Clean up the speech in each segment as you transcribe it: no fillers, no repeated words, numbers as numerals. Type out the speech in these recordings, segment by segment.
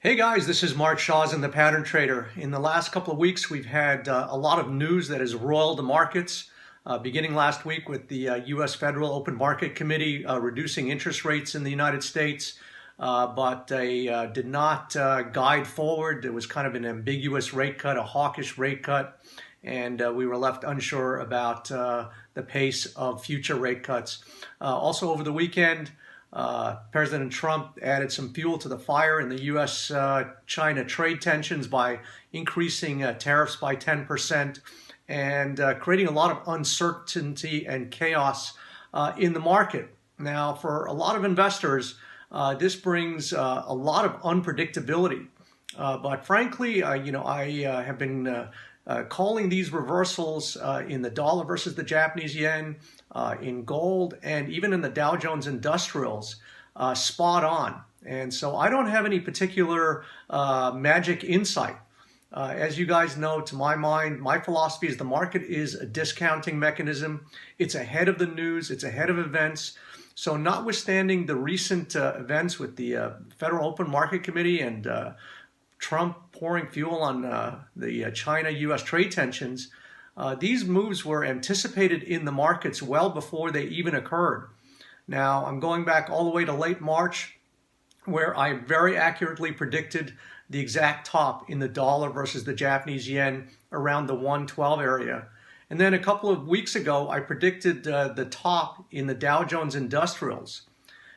Hey guys, this is Mark Shawson, the Pattern Trader. In the last couple of weeks, we've had a lot of news that has roiled the markets, beginning last week with the U.S. Federal Open Market Committee reducing interest rates in the United States, but they did not guide forward. There was kind of an ambiguous rate cut, a hawkish rate cut, and we were left unsure about the pace of future rate cuts. Also over the weekend, President Trump added some fuel to the fire in the U.S.-China trade tensions by increasing tariffs by 10% and creating a lot of uncertainty and chaos in the market. Now, for a lot of investors, this brings a lot of unpredictability. But frankly, I have been calling these reversals in the dollar versus the Japanese yen, in gold, and even in the Dow Jones Industrials spot on. And so I don't have any particular magic insight. As you guys know, to my mind, my philosophy is the market is a discounting mechanism. It's ahead of the news. It's ahead of events. So notwithstanding the recent events with the Federal Open Market Committee and Trump pouring fuel on the China-U.S. trade tensions, these moves were anticipated in the markets well before they even occurred. Now, I'm going back all the way to late March, where I very accurately predicted the exact top in the dollar versus the Japanese yen around the 112 area. And then a couple of weeks ago, I predicted the top in the Dow Jones Industrials.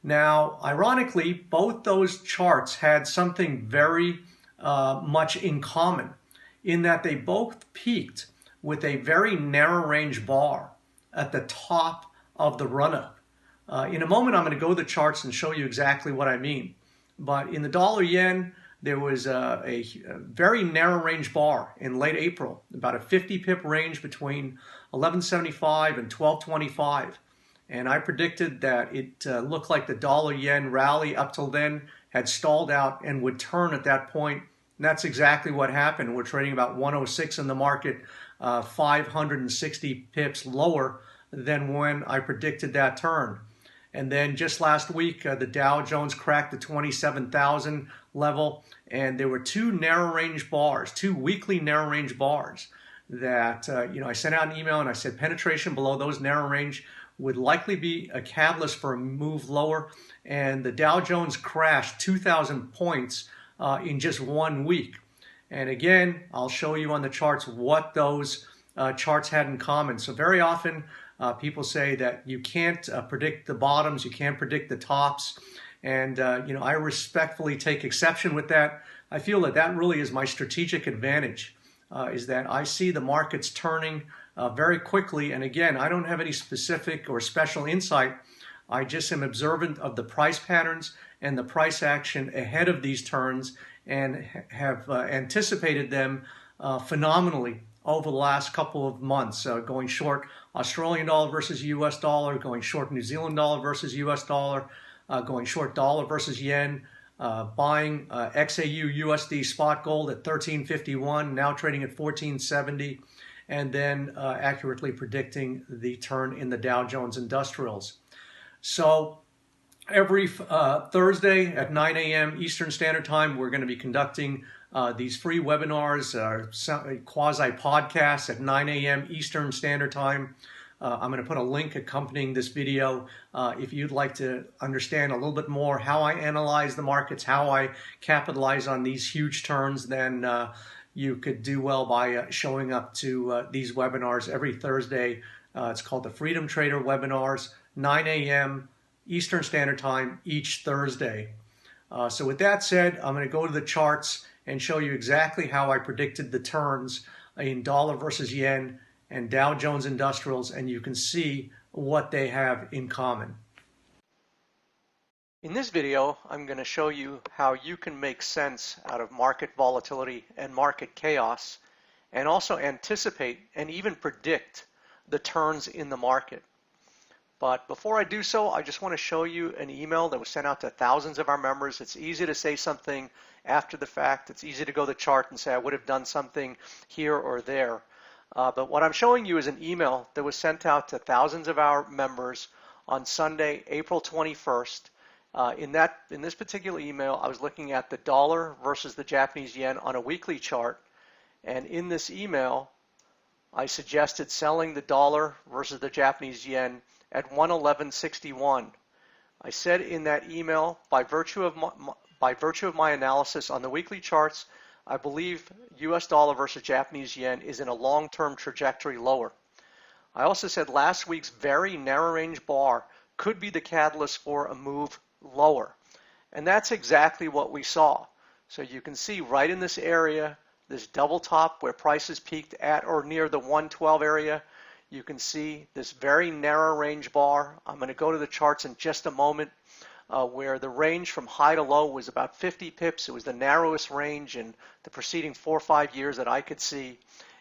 Now, ironically, both those charts had something very much in common in that they both peaked with a very narrow range bar at the top of the run-up. In a moment, I'm going to go to the charts and show you exactly what I mean. But in the dollar yen, there was a very narrow range bar in late April, about a 50 pip range between 1175 and 1225. And I predicted that it looked like the dollar yen rally up till then had stalled out and would turn at that point. And that's exactly what happened. We're trading about 106 in the market, 560 pips lower than when I predicted that turn. And then just last week, the Dow Jones cracked the 27,000 level, and there were two narrow range bars, two weekly narrow range bars that, I sent out an email and I said penetration below those narrow range would likely be a catalyst for a move lower. And the Dow Jones crashed 2,000 points in just 1 week. And again, I'll show you on the charts what those charts had in common. So very often people say that you can't predict the bottoms, you can't predict the tops. And I respectfully take exception with that. I feel that that really is my strategic advantage, is that I see the markets turning very quickly. And again, I don't have any specific or special insight. I just am observant of the price patterns and the price action ahead of these turns and have anticipated them phenomenally over the last couple of months, going short Australian dollar versus US dollar, going short New Zealand dollar versus US dollar, going short dollar versus yen, buying XAU USD spot gold at 1351, now trading at 1470, and then accurately predicting the turn in the Dow Jones Industrials. So every Thursday at 9 a.m. Eastern Standard Time, we're going to be conducting these free webinars, quasi-podcasts at 9 a.m. Eastern Standard Time. I'm going to put a link accompanying this video if you'd like to understand a little bit more how I analyze the markets, how I capitalize on these huge turns. Then you could do well by showing up to these webinars every Thursday. It's called the Freedom Trader Webinars, 9 a.m. Eastern Standard Time each Thursday. So with that said, I'm going to go to the charts and show you exactly how I predicted the turns in dollar versus yen and Dow Jones Industrials, and you can see what they have in common. In this video, I'm going to show you how you can make sense out of market volatility and market chaos, and also anticipate and even predict the turns in the market. But before I do so, I just want to show you an email that was sent out to thousands of our members. It's easy to say something after the fact. It's easy to go to the chart and say, I would have done something here or there. But what I'm showing you is an email that was sent out to thousands of our members on Sunday, April 21st. In this particular email, I was looking at the dollar versus the Japanese yen on a weekly chart, and in this email, I suggested selling the dollar versus the Japanese yen at 111.61. I said in that email, by virtue of my analysis on the weekly charts, I believe US dollar versus Japanese yen is in a long-term trajectory lower. I also said last week's very narrow range bar could be the catalyst for a move lower. And that's exactly what we saw. So you can see right in this area, this double top where prices peaked at or near the 112 area, you can see this very narrow range bar. I'm going to go to the charts in just a moment, where the range from high to low was about 50 pips. It was the narrowest range in the preceding 4 or 5 years that I could see.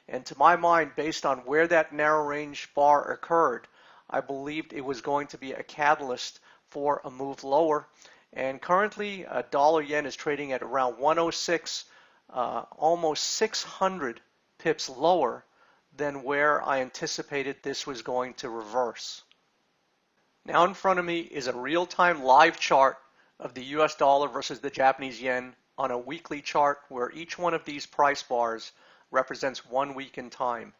And to my mind, based on where that narrow range bar occurred, I believed it was going to be a catalyst for a move lower. And currently, dollar yen is trading at around 106, almost 600 pips lower than where I anticipated this was going to reverse. Now in front of me is a real-time live chart of the US dollar versus the Japanese yen on a weekly chart where each one of these price bars represents 1 week in time.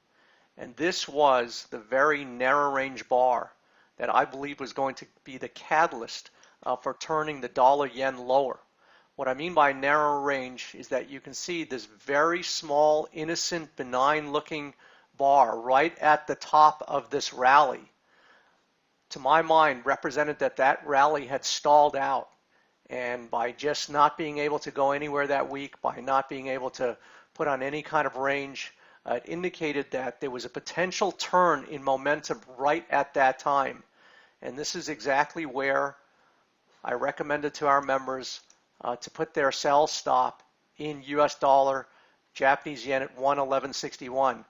And this was the very narrow range bar that I believe was going to be the catalyst for turning the dollar yen lower. What I mean by narrow range is that you can see this very small, innocent, benign looking bar right at the top of this rally, to my mind, represented that rally had stalled out. And by just not being able to go anywhere that week, by not being able to put on any kind of range, it indicated that there was a potential turn in momentum right at that time. And this is exactly where I recommended to our members to put their sell stop in US dollar, Japanese yen at 111.61.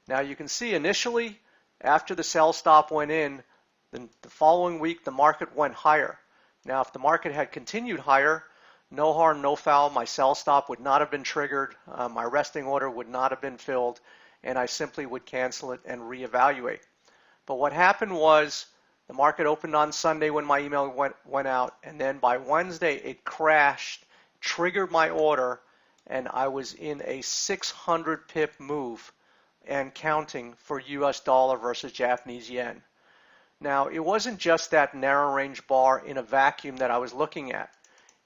Now you can see initially, after the sell stop went in, the following week the market went higher. Now if the market had continued higher, no harm, no foul, my sell stop would not have been triggered, my resting order would not have been filled, and I simply would cancel it and reevaluate. But what happened was the market opened on Sunday when my email went out, and then by Wednesday it crashed, triggered my order, and I was in a 600 pip move and counting for US dollar versus Japanese yen. Now, it wasn't just that narrow range bar in a vacuum that I was looking at.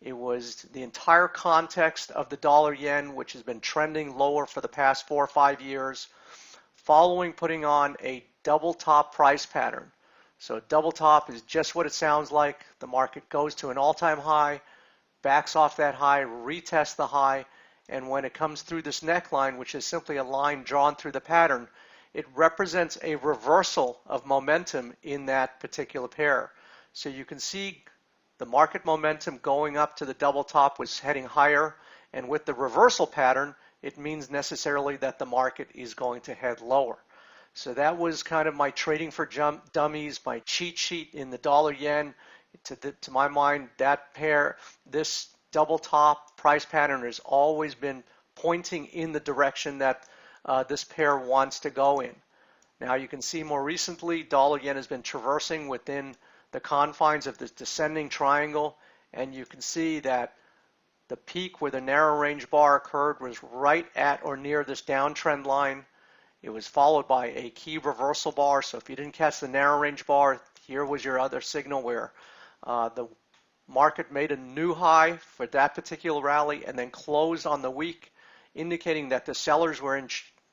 It was the entire context of the dollar yen, which has been trending lower for the past 4 or 5 years, following putting on a double top price pattern. So a double top is just what it sounds like. The market goes to an all-time high, backs off that high, retests the high, and when it comes through this neckline, which is simply a line drawn through the pattern, it represents a reversal of momentum in that particular pair. So you can see the market momentum going up to the double top was heading higher, and with the reversal pattern, it means necessarily that the market is going to head lower. So that was kind of my trading for dummies, my cheat sheet in the dollar yen. To my mind, that pair, this double top price pattern has always been pointing in the direction that this pair wants to go in. Now you can see more recently dollar yen has been traversing within the confines of this descending triangle, and you can see that the peak where the narrow range bar occurred was right at or near this downtrend line. It was followed by a key reversal bar, so if you didn't catch the narrow range bar, here was your other signal where the market made a new high for that particular rally and then closed on the week, indicating that the sellers were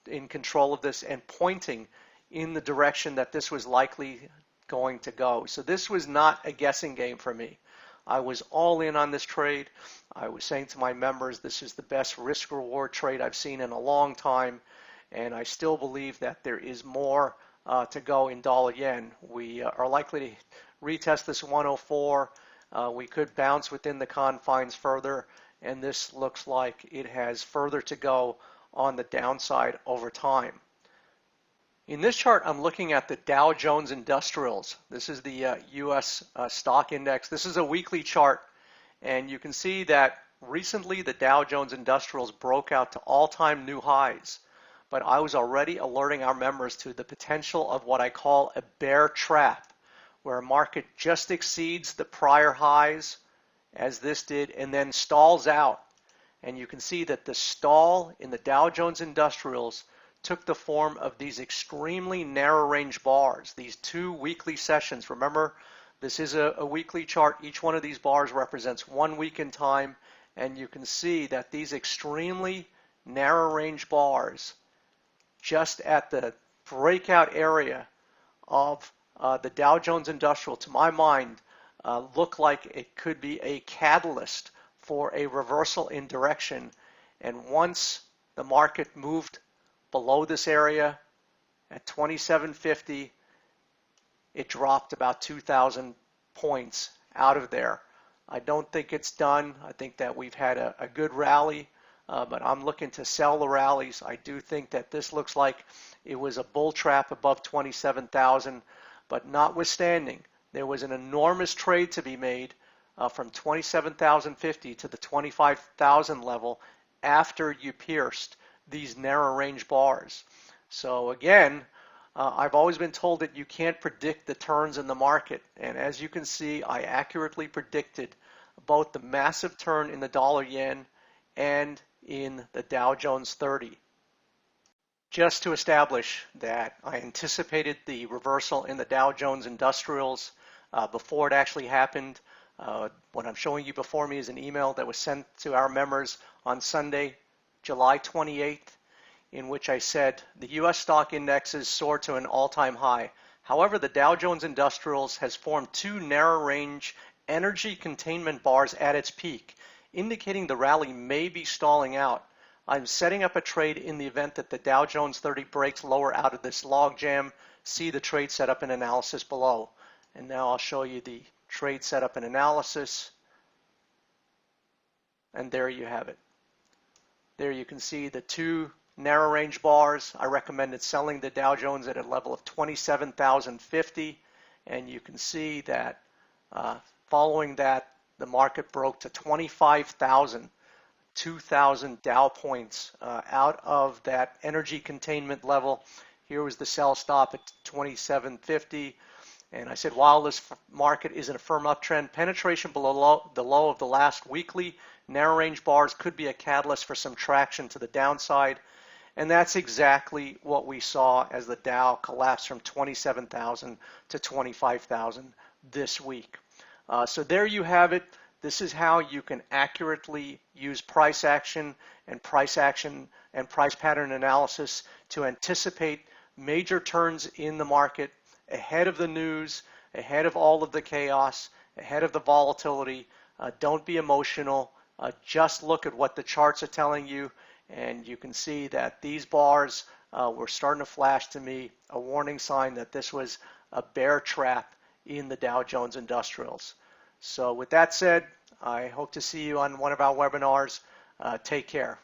in control of this and pointing in the direction that this was likely going to go. So this was not a guessing game for me. I was all in on this trade. I was saying to my members, this is the best risk reward trade I've seen in a long time, and I still believe that there is more to go in dollar yen. We are likely to retest this 104. We could bounce within the confines further, and this looks like it has further to go on the downside over time. In this chart, I'm looking at the Dow Jones Industrials. This is the US stock index. This is a weekly chart, and you can see that recently the Dow Jones Industrials broke out to all-time new highs. But I was already alerting our members to the potential of what I call a bear trap, where a market just exceeds the prior highs, as this did, and then stalls out. And you can see that the stall in the Dow Jones Industrials took the form of these extremely narrow range bars, these 2 weekly sessions. Remember, this is a weekly chart. Each one of these bars represents 1 week in time, and you can see that these extremely narrow range bars just at the breakout area of the Dow Jones Industrial, to my mind, look like it could be a catalyst for a reversal in direction. And once the market moved below this area at 2750, it dropped about 2,000 points out of there. I don't think it's done. I think that we've had a good rally, but I'm looking to sell the rallies. I do think that this looks like it was a bull trap above 27,000, but notwithstanding, there was an enormous trade to be made from 27,050 to the 25,000 level after you pierced these narrow range bars. So again, I've always been told that you can't predict the turns in the market, and as you can see, I accurately predicted both the massive turn in the dollar yen and in the Dow Jones 30. Just to establish that I anticipated the reversal in the Dow Jones Industrials before it actually happened. What I'm showing you before me is an email that was sent to our members on Sunday, July 28th, in which I said the U.S. stock indexes soared to an all-time high. However, the Dow Jones Industrials has formed 2 narrow-range energy containment bars at its peak, indicating the rally may be stalling out. I'm setting up a trade in the event that the Dow Jones 30 breaks lower out of this logjam. See the trade setup and analysis below. And now I'll show you the trade setup and analysis. And there you have it. There you can see the 2 narrow range bars. I recommended selling the Dow Jones at a level of 27,050, and you can see that following that, the market broke to 25,000, 2,000 Dow points out of that energy containment level. Here was the sell stop at 2750, and I said while this market is in a firm uptrend, penetration below the low of the last weekly narrow range bars could be a catalyst for some traction to the downside. And that's exactly what we saw as the Dow collapsed from 27,000 to 25,000 this week. So there you have it. This is how you can accurately use price action and price pattern analysis to anticipate major turns in the market ahead of the news, ahead of all of the chaos, ahead of the volatility. Don't be emotional. Just look at what the charts are telling you. And you can see that these bars were starting to flash to me a warning sign that this was a bear trap in the Dow Jones Industrials. So with that said, I hope to see you on one of our webinars. Take care.